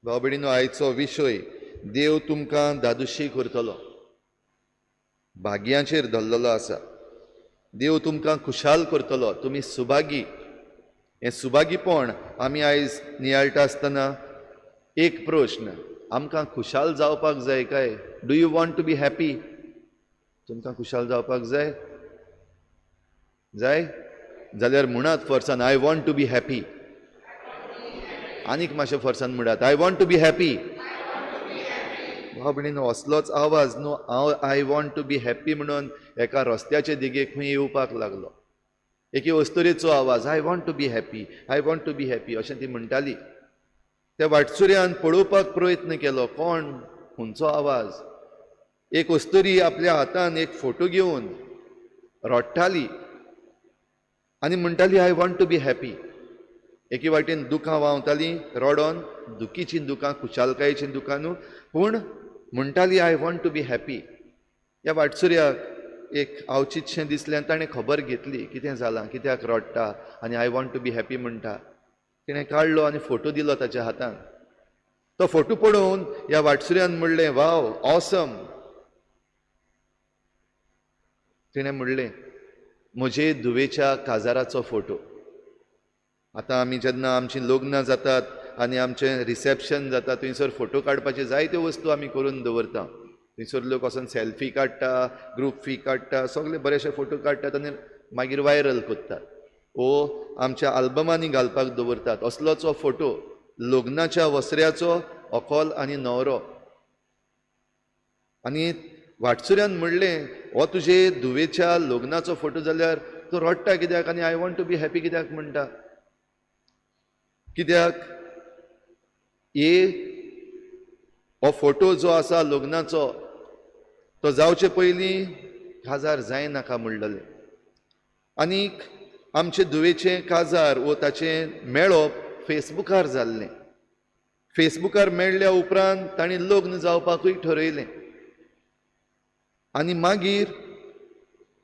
भाव भयणीनो, आयचो विशय देव तुमकां दादुशी करतलो, भाग्याचेर धरलेलो आसा. देव तुमकां खुशाल करतलो, तुमी सुभागी. हें सुभागीपण आमी आयज नियाळटा आसतना एक प्रश्न, आमकां खुशाल जावपाक जाय काय? Do you want to be happy? तुमकां खुशाल जावपाक जाय जाल्यार म्हणात फॉर्सान, I want to be happy. आनीक मातशें फॉर्सान म्हणात, I want to be happy. भाव भयणीनो, असलोच आवाज न्हू हांव I want to be happy म्हणून एका रस्त्याचे दिगेक खंय येवपाक लागलो. एके वस्तुरेचो आवाज, I want to be happy, I want to be happy अशें ती म्हणटाली. त्या वाटसुऱ्यान पळोवपाक प्रयत्न केलो, कोण, खंयचो आवाज. एक वस्तुरी आपल्या हातान एक फोटो घेवन रडटाली आनी म्हणटाली, I want to be happy. एके वाटेन दुखां व्हांवताली रडोन, दुखीचीं दुखां, खुशालकायेचीं दुखां न्हू, पूण म्हणटाली, I want to be happy. ह्या वाटसुऱ्याक एक आवचितशें दिसलें आनी ताणें खबर घेतली कितें जालां, कित्याक रडटा आनी I want to be happy म्हणटा. तिणें काडलो आनी फोटो दिलो ताच्या हातान. तो फोटो पळोवन ह्या वाटसुऱ्यान म्हणलें, वाव, ऑसम. तिणें म्हणलें, म्हजे धुवेच्या काजाराचो फोटो. आतां आमी जेन्ना आमचीं लग्नां जातात आनी आमचें रिसेप्शन जाता, थंयसर फोटो काडपाचे जायत्यो वस्तू आमी करून दवरता. थंयसर लोक वचून सेल्फी काडटा, ग्रूप फी काडटा, सगळे बरेशे फोटो काडटात आनी मागीर वायरल करतात, वो आमच्या आल्बमांनी घालपाक दवरतात. असलोच हो फोटो लग्नाच्या वसऱ्याचो व्हंकल आनी न्हवरो. आनी वाटसुऱ्यान म्हणलें, हो तुजे धुवेच्या लग्नाचो फोटो जाल्यार तूं रडटा कित्याक आनी I want to be happy कित्याक म्हणटा? कित्याक हो फोटो जो आसा लग्नाचो, तो जावचे पयलीं काजार जायनाका म्हणलेलें. आनीक आमचे धुवेचें काजार वो ताचें मेळप फेसबुकार जाल्लें. फेसबुकार मेळ्ळ्या उपरांत ताणें लग्न जावपाकूय ठरयलें. आनी मागीर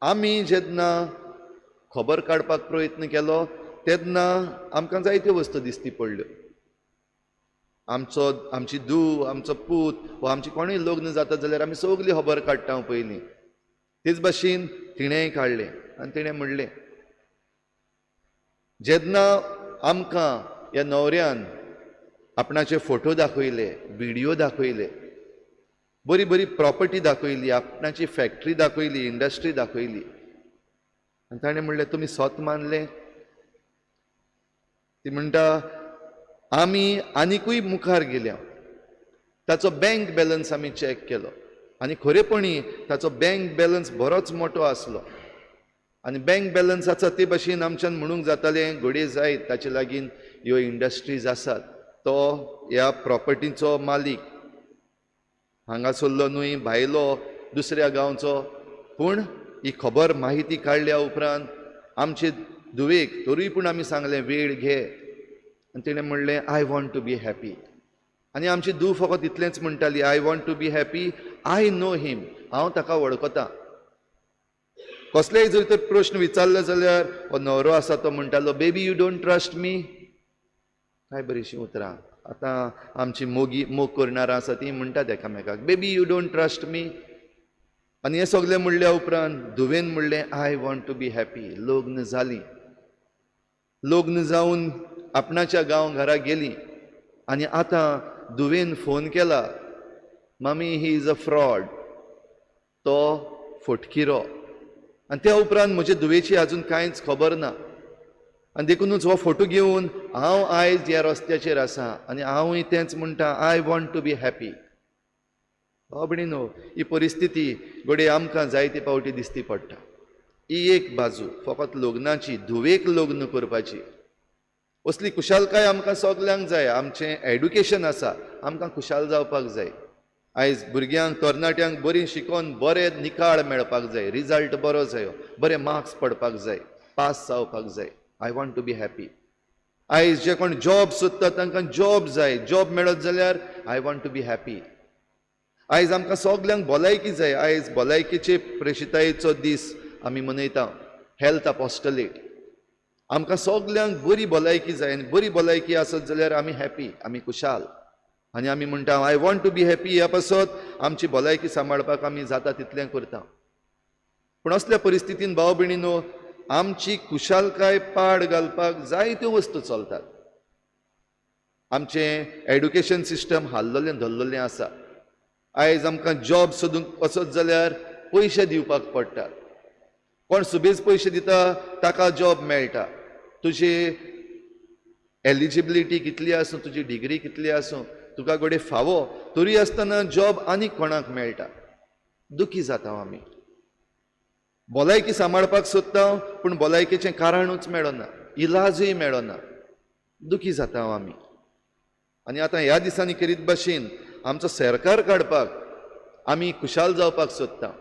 आमी जेन्ना खबर काडपाक प्रयत्न केलो तेन्ना आमकां जायत्यो वस्तू दिश्टी पडल्यो. आमची धूव, आमचो पूत वा आमची कोणूय लग्न जाता जाल्यार आमी सगळी खबर काडटा पयलीं. तेच भाशेन तिणेंय काडलें आनी तिणें म्हणलें, जेन्ना आमकां ह्या न्हवऱ्यान आपणाचे फोटो दाखयले, व्हिडियो दाखयले, बरी बरी प्रॉपर्टी दाखयली, आपणाची फॅक्टरी दाखयली, इंडस्ट्री दाखयली, आनी ताणें म्हणलें, तुमी स्वत मानलें? ती म्हणटा, आमी आनिकूय मुखार गेल्या. ताचो बँक बॅलन्स आमी चॅक केलो आनी खरेपणी ताचो बँक बॅलन्स बरोच मोठो आसलो. आनी बँक बॅलन्स आसा ते भाशेन आमच्यान म्हणूंक जातालें, घडये जायत ताचे लागीं ह्यो इंडस्ट्रीज आसात, तो ह्या प्रॉपर्टीचो मालीक, हांगासरलो न्हय भायलो दुसऱ्या गांवचो. पूण ही खबर माहिती काडल्या उपरांत आमचे धुवेक तरूय पूण आमी सांगलें, वेळ घे. आनी तिणें म्हणलें, I want to be happy. आनी आमची धूव फकत इतलेंच म्हणटाली, I want to be happy, I know him, हांव ताका वळखता. कसलेय जर तर प्रश्न विचारलो जाल्यार हो न्हवरो आसा तो म्हणटालो, बेबी यू डोंट ट्रस्ट मी. काय बरीशीं उतरां. आतां आमची मोग करणारां आसा तीं म्हणटात एकामेकाक, baby you don't trust me. आनी हें सगळें म्हणल्या उपरांत धुवेन म्हणलें, I want to be happy. लग्न जालीं. लग्न जावन आपणाच्या गांव घरा गेलीं आनी आतां धुवेन फोन केला, mummy he is a fraud, तो फटकिरो. आनी त्या उपरांत म्हजे धुवेची आजून कांयच खबर ना. आनी देखूनच हो फोटो घेवन हांव आयज ह्या रस्त्याचेर आसा आनी हांवूय तेंच म्हणटा, I want to be happy. भयणीनो, ही परिस्थिती घडये आमकां जायते फावटी दिश्टी पडटा. ही एक बाजू फकत लग्नाची, धुवेक लग्न करपाची. असली खुशालकाय आमकां सगल्यांक जाय. आमचें एड्युकेशन आसा, आमकां खुशाल जावपाक जाय. आयज भुरग्यांक, तरणाट्यांक बरीं शिकोवन बरें निकाळ मेळपाक जाय, रिजल्ट बरो जायो, बरे मार्क्स पडपाक जाय, पास जावपाक जाय. I want to be happy. आयज जे कोण जॉब सोदतात तांकां जॉब जाय, जॉब मेळत जाल्यार I want to be happy. आयज आमकां सगल्यांक भलायकी जाय. आयज भलायकेचे प्रेशितायेचो दीस आमी मनयता, हेल्थ अपॉस्टलेट. आमकां सगल्यांक बरी भलायकी जाय आनी बरी भलायकी आसत जाल्यार आमी हॅपी, आमी खुशाल. आनी आमी म्हणटा I want to be happy ह्या पासत आमची भलायकी सांबाळपाक आमी जाता तितलें करता. पूण असल्या परिस्थितीन भाव भयणीनो, आमची कुशालकाय पाड घालपाक जायत्यो वस्तू चलतात. आमचें एड्युकेशन सिस्टम हाल्लोलें धरलोलें आसा. आयज आमकां जॉब सोदूंक वचत जाल्यार पयशे दिवपाक पडटा. कोण सुबेज पयशे दिता ताका जॉब मेळटा. तुजी एलिजिबिलिटी कितली आसूं, तुजी डिग्री कितली आसूं, तुका घोडे फावो तरी आसतना जॉब आनी कोणाक मेळटा. दुखी जाता आमी. भलायकी सांबाळपाक सोदता पूण भलायकेचें कारणूच मेळना, इलाजूय मेळना. दुखी जाता आमी. आनी आतां ह्या दिसांनी करीत भाशेन आमचो सरकार काडपाक आमी खुशाल जावपाक सोदता.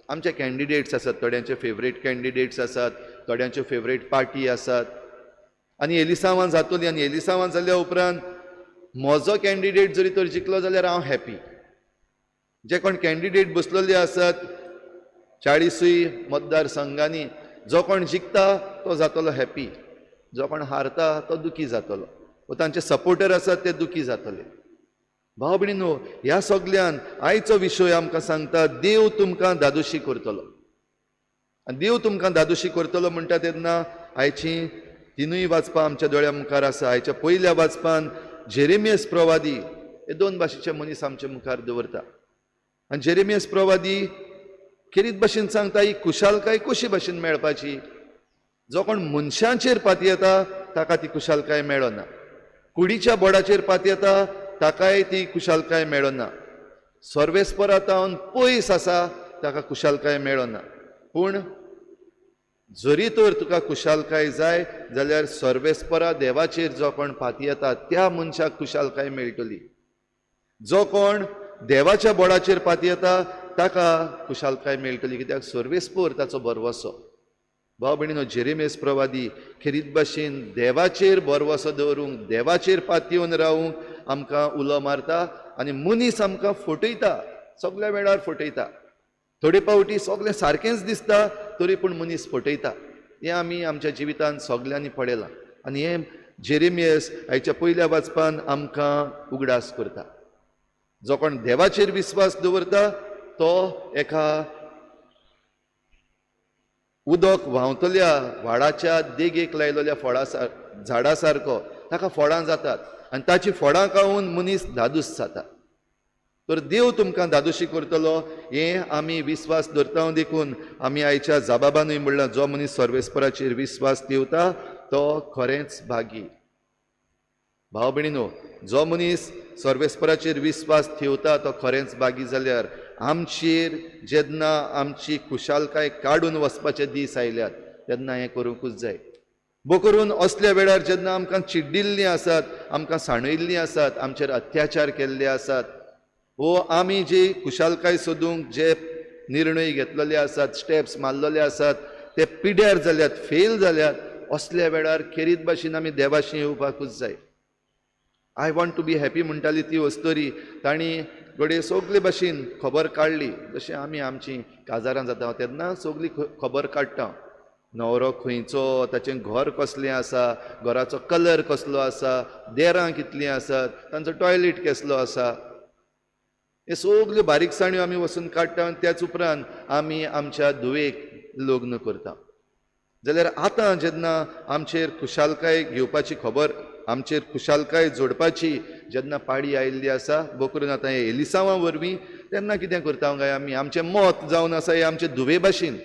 आमचे कॅन्डिडेट्स आसात, थोड्यांचे फेवरेट कॅन्डिडेट्स आसात, थोड्यांच्यो फेवरेट पार्टी आसात. आनी एलिसांवां जातली आनी एलिसांवां जाल्या उपरांत म्हजो कॅन्डिडेट जरी तर जिखलो जाल्यार हांव हॅपी. जे कोण कॅन्डिडेट बसलेले आसात 40 मतदारसंघांनी, जो कोण जिखता तो जातलो हॅपी, जो कोण हारता तो दुखी जातलो, व तांचे सपोर्टर आसात ते दुखी जातले. भाव भयणीनो, ह्या सगळ्यान आयचो विशय आमकां सांगता देव तुमकां दादोशी करतलो. आनी देव तुमकां दादोशी करतलो म्हणटा तेन्ना आयचीं तिनूय वाचपां आमच्या दोळ्या मुखार आसा. आयच्या पयल्या वाचपान जेरेमियस प्रवादी हे 2 भाशेचे मनीस आमच्या मुखार दवरता. आनी जेरेमियस प्रवादी खेरीत भाशेन सांगता ही कुशालकाय कशी भाशेन मेळपाची. जो कोण मनशांचेर पातयेता ताका ती कुशालकाय मेळना. कुडीच्या बोर्डाचेर पातयेता ताकाय ती कुशालकाय मेळना. सर्वेस्परांतावन पयस आसा ताका कुशालकाय मेळना. पूण जरी तर तुका कुशालकाय जाय जाल्यार सर्वेस्परा देवाचेर जो कोण पातयेता त्या मनशाक कुशालकाय मेळटली. जो कोण देवाच्या बोर्डाचेर पातयेता ताका कुशालकाय मेळटली, कित्याक सर्वेस्पर ताचो बरवसो. भाव भयणीनो, जेरेमियस प्रवादी खेरीत भाशेन देवाचेर बरवसो दवरूंक, देवाचेर पातयेवन रावूंक आमकां उलो मारता. आनी मनीस आमकां फटयता, सगळ्या वेळार फटयता. थोडे पावटी सगळें सारकेंच दिसता तरी पूण मनीस फटयता. हें आमी आमच्या जिवितांत सगळ्यांनी पळयलां. आनी हें जेरेमियस आयच्या पयल्या वाचपान आमकां उगडास करता. जो कोण देवाचेर विस्वास दवरता तो एका उदक व्हांवतल्या व्हाळाच्या देगेक लायलेल्या झाडा सारको ताका फळां जातात आनी ताची फळां खावन मनीस दादूस जाता. तर देव तुमकां दादोशी करतलो हें आमी विस्वास धरता. देखून आमी आयच्या जबाबानूय म्हणलां, जो मनीस सर्वेस्पराचेर विस्वास ठेवता तो खरेंच भागी. भाव भयणीनो, जो मनीस सर्वेस्पराचेर विस्वास ठेवता तो खरेंच भागी जाल्यार आमचेर जेन्ना आमची कुशालकाय काडून वचपाचे दीस आयल्यात तेन्ना हें करूंकूच जाय. बो करून असल्या वेळार जेन्ना आमकां चिड्डिल्लीं आसात, आमकां साणयल्लीं आसात, आमचेर अत्याचार केल्ले आसात, वो आमी जी कुशालकाय सोदूंक जे निर्णय घेतलेले आसात, स्टेप्स मारलेले आसात, ते पिड्यार जाल्यात, फेल जाल्यात, असल्या वेळार खेरीत भाशेन आमी देवाशी येवपाकूच जाय. I want to be happy म्हणटाली ती वस्तोरी तांणी घडये सगळे भाशेन खबर काडली. जशें आमी आमची काजारां जाता तेन्ना सगळी खबर काडटा. न्हवरो खंयचो, ताचें घर कसलें आसा, घराचो कलर कसलो आसा, देरां कितलीं आसात, तांचो टॉयलेट कसलो आसा, हे सगल्यो बारीकसाण्यो आमी वचून काडटा. आनी त्याच उपरांत आमी आमच्या धुवेक लग्न करता. जाल्यार आतां जेन्ना आमचेर खुशालकाय घेवपाची खबर, आमचेर खुशालकाय जोडपाची जेन्ना पाळी आयिल्ली आसा, बो करून आतां हे एलिसांवां वरवीं, तेन्ना कितें करता काय आमी आमचें मत जावन आसा हे आमचे धुवे भाशेन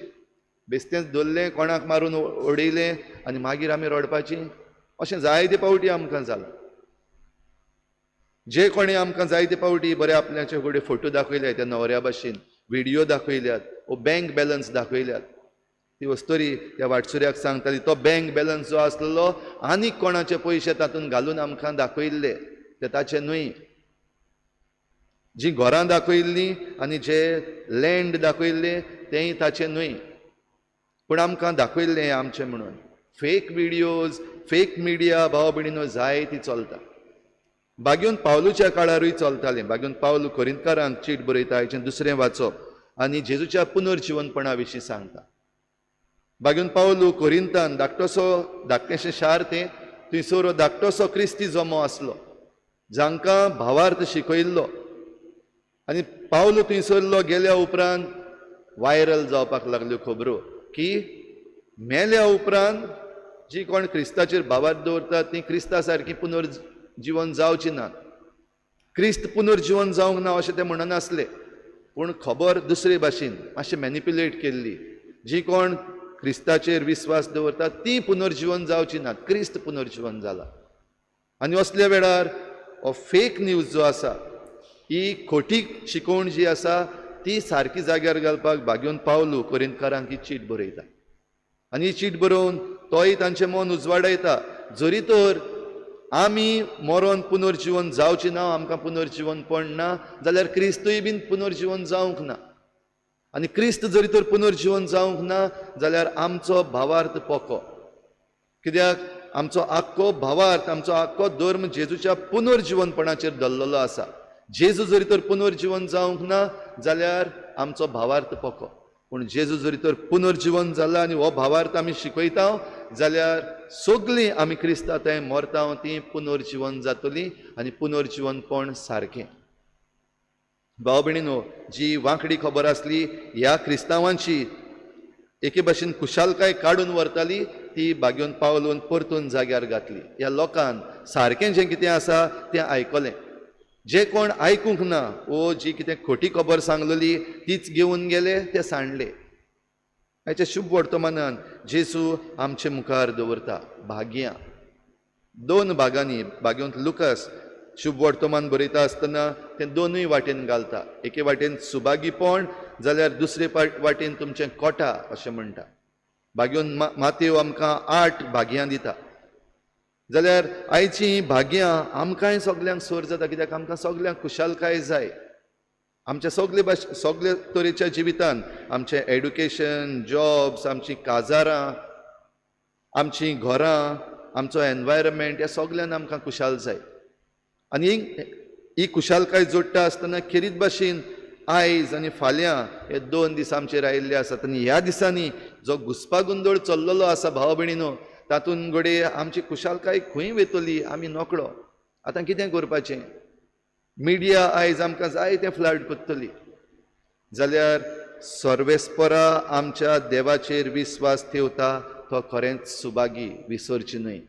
बेश्टेंच धरलें, कोणाक मारून उडयलें आनी मागीर आमी रडपाचीं. अशें जायते पावटी आमकां जालां. जे कोणी आमकां जायते पावटी बरे आपल्याचे घोडे फोटो दाखयले, त्या न्हवऱ्या भाशेन व्हिडियो दाखयल्यात, वो बँक बॅलन्स दाखयल्यात. ती वस्तोरी त्या वाटसुऱ्याक सांगताली तो बँक बॅलन्स जो आसलेलो आनीक कोणाचे पयशे तातूंत घालून आमकां दाखयल्ले, ते ताचे न्हय. जी घरां दाखयल्लीं आनी जे लँड दाखयल्ले तेंय ताचे न्हय, पूण आमकां दाखयल्लें आमचें म्हणून. फेक व्हिडियोज, फेक मिडिया भाव भयणीनो जायती चलता. बागेवन पावलूच्या काळारूय चलतालें. बागेवन पावलू कोरिंतकारांक चीट बरयता, हाचें दुसरें वाचप आनी जेजूच्या पुनर्जिवनपणा विशीं सांगता. बागेवन पावलू कोरिंतान धाकटेशें शार तें, थंयसर धाकटोसो क्रिस्ती जमो आसलो जांकां भावार्थ शिकयल्लो आनी पावलो थंयसरलो गेल्या उपरांत व्हायरल जावपाक लागल्यो खबरो की मेल्या उपरांत जी कोण क्रिस्ताचेर भावार्थ दवरतात ती क्रिस्ता सारकी पुनर्जीवन जावची ना, क्रिस्त पुनर्जीवन जावंक ना अशें ते म्हणनासले. पूण खबर दुसरे भाशेन मातशें मॅनिप्युलेट केल्ली. जी कोण क्रिस्ताचेर विस्वास दवरतात ती पुनर्जीवन जावची नात, क्रिस्त पुनर्जीवन जाला. आनी असल्या वेळार हो फेक न्यूज जो आसा, ही खोटी शिकवण जी आसा ती सारकी जाग्यार घालपाक भाग्योन पावलो कोरिंतकारांक ही चीट बरयता. आनी ही चीट बरोवन तोय तांचें मन उजवाडायता. जरी तर आमी मरोन पुनर्जीवन जावची ना, आमकां पुनर्जीवन पडना जाल्यार क्रिस्तूय बीन पुनर्जीवन जावंक ना. आनी क्रिस्त जरी तर पुनर्जीवन जावंक ना जाल्यार आमचो भावार्थ पोको. कित्याक आमचो आख्खो भावार्थ, आमचो आख्खो धर्म जेजूच्या पुनर्जीवनपणाचेर दल्ललो आसा. जेजू जरी तर पुनर्जीवन जावंक ना जाल्यार आमचो भावार्थ पोको. पूण जेजू जरी तर पुनर्जीवन जाला आनी हो भावार्थ आमी शिकयता जाल्यार सगळीं आमी क्रिस्तां थंय मरता ती पुनर्जीवन जातलीं आनी पुनर्जीवनपण सारकें. भाव भयणीनो, जी वांकडी खबर आसली ह्या क्रिस्तांवांची एके भाशेन खुशालकाय काडून व्हरताली ती भाग्योन पावलून परतून जाग्यार घातली. ह्या लोकांन सारकें जें कितें आसा तें आयकलें. जे कोण आयकूंक ना वो जी कितें खोटी खबर सांगलेली तीच घेवन गेले, ते सांडले. आयच्या शुभ वर्तमानान जेजू आमचे मुखार दवरता भाग्यां. 2 भागांनी भाग्यांत लुकास शुभ वर्तमान बरयता आसतना तें दोनूय वाटेन घालता. एके वाटेन सुभागीपण जाल्यार दुसरे वाटेन तुमचें कोटा अशें म्हणटा. भाग्योन मातेव आमकां 8 भाग्यां दिता. जाल्यार आयची भाग्यां आमकांय सगल्यांक सोर जाता. कित्याक आमकां सगल्यांक खुशालकाय जाय. आमच्या सगळे तरेच्या जिवितान आमचें एड्युकेशन, जॉब्स, आमचीं काजारां, आमचीं घरां, आमचो एनवायरमेंट ह्या सगळ्यान आमकां खुशाल जाय. आनी ही खुशालकाय जोडटा आसतना खेरीत भाशेन आयज आनी फाल्यां हे 2 दीस आमचेर आयिल्ले आसात. आनी ह्या दिसांनी जो घुसपागोंदळ चल्लेलो आसा भाव भयणीनो, तातूंत घडये आमची खुशालकाय खंय वेतली आमी नोकळो. आतां कितें करपाचें? मिडिया आयज आमकां जाय तें फ्लड कोत्तली. जाल्यार सर्वेस्परा आमच्या देवाचेर विस्वास ठेवता तो खरेंच सुभागी, विसरची न्हय.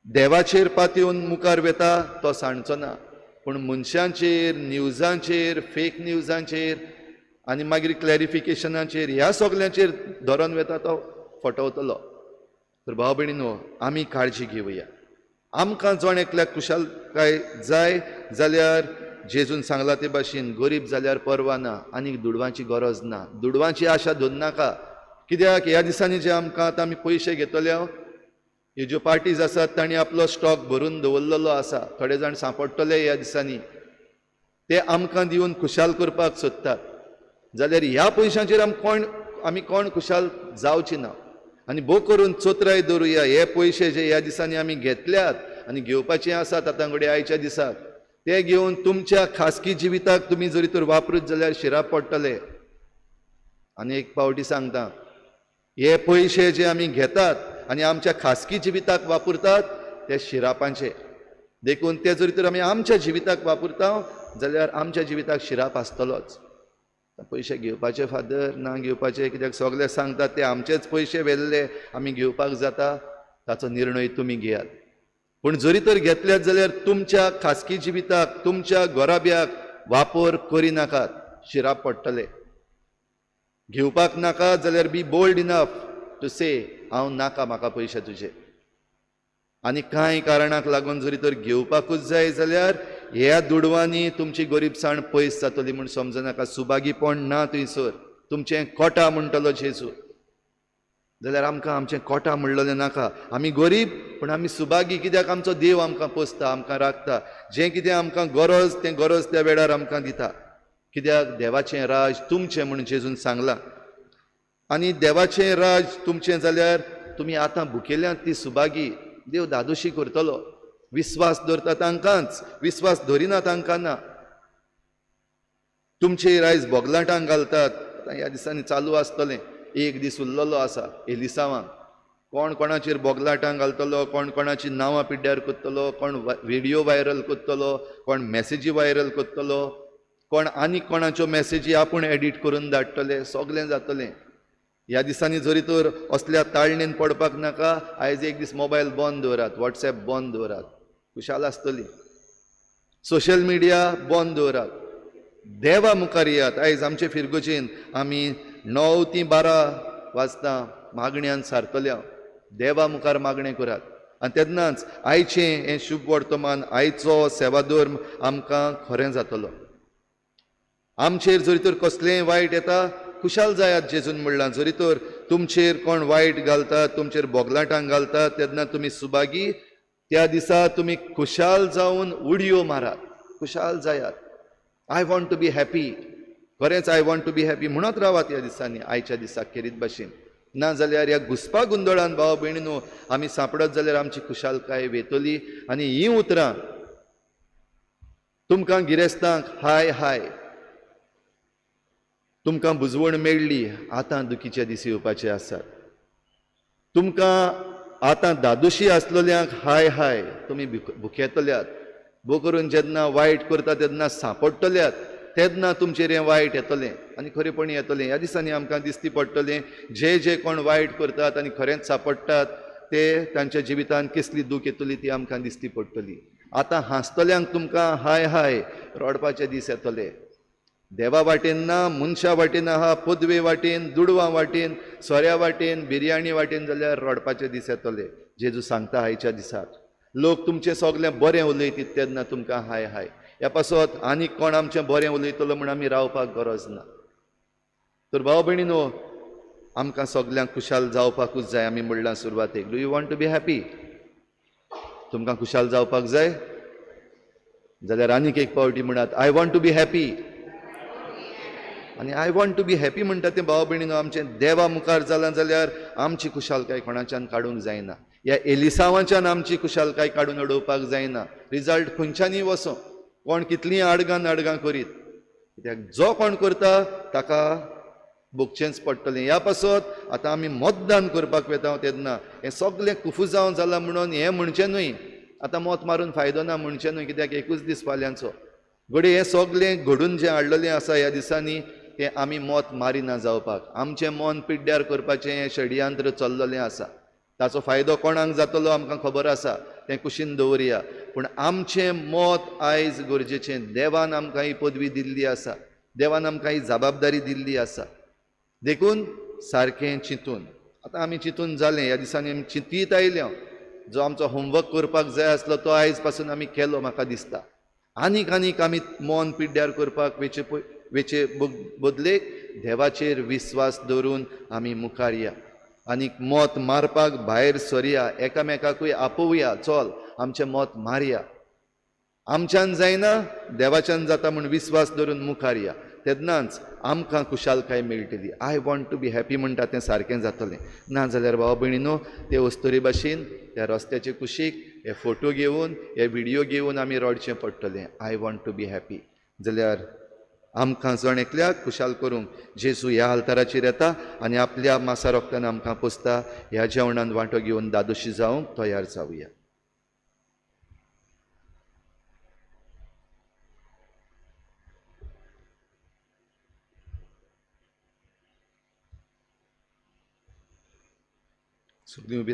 देवाचेर पातयेवन मुखार वेता तो सांडचो ना. पूण मनशांचेर, न्यूजांचेर, फेक न्यूजांचेर आनी मागीर क्लॅरिफिकेशनाचेर ह्या सगल्यांचेर धरून वेता तो फटवतलो. तर भाव भयणीनो, आमी काळजी घेवया. आमकां जण एकल्याक खुशालकाय जाय जाल्यार जेजून सांगला ते भाशेन गरीब जाल्यार परवा ना, आनीक दुडवांची गरज ना. दुडवांची आशा धरून नाका. कित्याक ह्या दिसांनी जे आमकां आतां आमी पयशे घेतले, ह्यो ज्यो पार्टीज आसात तांणी आपलो स्टॉक भरून दवरलेलो आसा. थोडे जाण सांपडटले ह्या दिसांनी, ते आमकां दिवन खुशाल करपाक सोदतात. जाल्यार ह्या पयशांचेर आमी कोण खुशाल जावची ना. आनी भोव करून चोत्राय दवरुया. हे पयशे जे ह्या दिसांनी आमी घेतल्यात आनी घेवपाचे आसात आतां घडये आयच्या दिसाक, ते घेवन तुमच्या खासगी जिविताक तुमी जरी तर वापरूत जाल्यार शिराप पडटले. आनी एक पावटी सांगता, हे पयशे जे आमी घेतात आनी आमच्या खासगी जिविताक वापरतात ते शिरापांचे. देखून ते जरी तर आमी आमच्या जिविताक वापरता जाल्यार आमच्या जिविताक शिराप आसतलोच. पयशे घेवपाचे फादर ना घेवपाचे, कित्याक सगळे सांगतात ते आमचेच पयशे व्हेल्ले आमी घेवपाक जाता, ताचो निर्णय तुमी घेयात. पूण जरी तर घेतल्यात जाल्यार तुमच्या खासगी जिविताक, तुमच्या घोराब्याक वापर करिनाकात, शिराप पडटले. घेवपाक नाका जाल्यार बी बोल्ड इनफ टू से हांव नाका म्हाका पयशे तुजे. आनी कांय कारणाक लागून जरी तर घेवपाकूच जाय जाल्यार ह्या दुडवांनी तुमची गरीबसाण पयस जातली म्हूण समजनाका. सुभागीपण ना थंयसर. तुमचें कोटा म्हणटलो जेजू. जाल्यार आमकां आमचें कोटा म्हणलेलें नाका. आमी गरीब पूण आमी सुभागी. कित्याक आमचो देव आमकां पोसता, आमकां राखता. जें कितें आमकां गरज तें गरज त्या वेळार आमकां दिता. कित्याक देवाचें राज तुमचें म्हूण जेजून सांगलां. आनी देवाचें राज तुमचें जाल्यार तुमी आतां भुकेल्यांत ती सुभागी. देव दादोशी करतलो. विस्वास धरता तांकांच, विस्वास धरिना तांकां ना. तुमचेर आयज बोगलाटांक घालतात. ह्या दिसांनी चालू आसतलें. एक दीस उरलेलो आसा एलिसावांक. कोण कोणाचेर बोगलाटां घालतलो, कोण कोणाची नांवां पिड्ड्यार कोत्तलो, कोण व्हिडियो व्हायरल कोत्तलो, कोण मॅसेजी व्हायरल कोत्तलो, कोण आनी कोणाच्यो मॅसेजी आपूण एडिट करून धाडटले, सगळें जातलें. ह्या दिसांनी जरी तर असल्या ताळणेन पडपाक नाका. आयज एक दीस मोबायल बंद दवरात, वॉट्सॅप बंद दवरात, खुशाल आसतली. सोशल मिडिया बंद दवरात, देवा मुखार येयात. आयज आमचे फिरगोचेन आमी 9 ती 12 वाजता मागण्यांत सारतल्या. देवा मुखार मागणें करात. आनी तेन्नाच आयचें हें शुभ वर्तमान, आयचो सेवाधर्म आमकां खरें जातलो. आमचेर जरी तर कसलेंय वायट येता, खुशाल जायात जेजून म्हणलां. जरी तर तुमचेर कोण वायट घालतात, तुमचेर बोगलाटां घालतात, तेन्ना तुमी सुबागी त्या दिसा तुमी खुशाल जावन उडयो मारात, खुशाल जायात. I want to be happy, खरेंच I want to be happy म्हणत रावात ह्या दिसांनी, आयच्या दिसाक खेरीत भाशेन. ना जाल्यार ह्या घुसपा गुंदळान भाव भयणीनो आमी सांपडत जाल्यार आमची खुशालकाय वेतली. आनी हीं उतरां तुमकां गिरेस्तांक हाय हाय, तुमकां बुजवण मेळ्ळी, आतां दुखीचे दीस येवपाचे आसात. तुमकां आतां दादोशी आसलेल्यांक हाय हाय, तुमी भुकेतल्यात. भू करून जेन्ना वायट करता तेन्ना सांपडटल्यात, तेन्ना तुमचेर हें वायट येतलें आनी खरेपणी येतलें. ह्या दिसांनी आमकां दिसती पडटलें जे कोण वायट करतात आनी खरेंच सांपडटात ते तांच्या जिवितांत कसली दूख येतली ती आमकां दिसती पडटली. आतां हांसतल्यांक तुमकां हाय हाय, रडपाचे दीस येतले. देवा वाटेन ना, मनशा वाटेन आहा, पदवे वाटेन, दुडवां वाटेन, सोऱ्या वाटेन, बिर्याणी वाटेन जाल्यार रडपाचे दीस येतले. जेजू सांगता आयच्या दिसाक लोक तुमचें सगळें बरें उलयतात तेन्ना तुमकां हाय हाय. ह्या पासत आनीक कोण आमचें बरें उलयतलो म्हण आमी रावपाक गरज ना. तर भाव भयणीनो, आमकां सगळ्यांक खुशाल जावपाकूच जाय. आमी म्हणलां सुरवातेक, do you want to be happy? तुमकां खुशाल जावपाक जाय जाल्यार आनीक एक पावटी म्हणात, I want to be happy. आनी I want to be happy म्हणटा तें भाव भयणीनो आमचें देवा मुखार जालां जाल्यार आमची खुशालकाय कोणाच्यान काडूंक जायना. ह्या एलिसावाच्यान आमची खुशालकाय काडून उडोवपाक जायना. रिजल्ट खंयच्यानय वसो, कोण कितलीं आडगां करीत, कित्याक जो कोण करता ताका भोगचेंच पडटलें. ह्या पासत आतां आमी मतदान करपाक वेता तेन्ना हें सगळें कुफुजांव जालां म्हणून हें म्हणचें न्हय, आतां मत मारून फायदो ना म्हणचें न्हय, कित्याक एकूच दीस फाल्यांचो. घडये हें सगळें घडून जें हाडलेलें आसा ह्या दिसांनी तें आमी मत मारिना जावपाक. आमचें मन पिड्ड्यार करपाचें हें षडयंत्र चल्ललें आसा. ताचो फायदो कोणाक जातलो आमकां खबर आसा, तें कुशीन दवरया. पूण आमचें मत आयज गरजेचें. देवान आमकां ही पदवी दिल्ली आसा, देवान आमकां ही जबाबदारी दिल्ली आसा. देखून सारकें चिंतून, आतां आमी चिंतून जालें, ह्या दिसांनी आमी चिंतीत आयल्या. जो आमचो होमवर्क करपाक जाय आसलो तो आयज पासून आमी केलो म्हाका दिसता. आनीक आमी मन पिड्ड्यार करपाक वेचे बदलेक देवाचेर विस्वास दवरून आमी मुखार या. आनीक मत मारपाक भायर सरया, एकामेकाकूय आपोवया, चल आमचें मत मारया. आमच्यान जायना, देवाच्यान जाता म्हूण विस्वास दवरून मुखार या. तेन्नाच आमकां खुशालकाय मेळटली. I want to be happy म्हणटा तें सारकें जातलें. ना जाल्यार भाव भयणीनो, ते वस्तुरे भाशेन त्या रस्त्याचे कुशीक हे फोटो घेवन, हे व्हिडियो घेवन आमी रडचें पडटलें. I want to be happy जाल्यार आमकां जण एकल्याक खुशाल करूंक जेजू ह्या आल्ताराचेर येता आनी आपल्या मासा रोगतान आमकां पोसता. ह्या जेवणान वांटो घेवन दादोशी जावंक तयार जावया. सगळीं उबी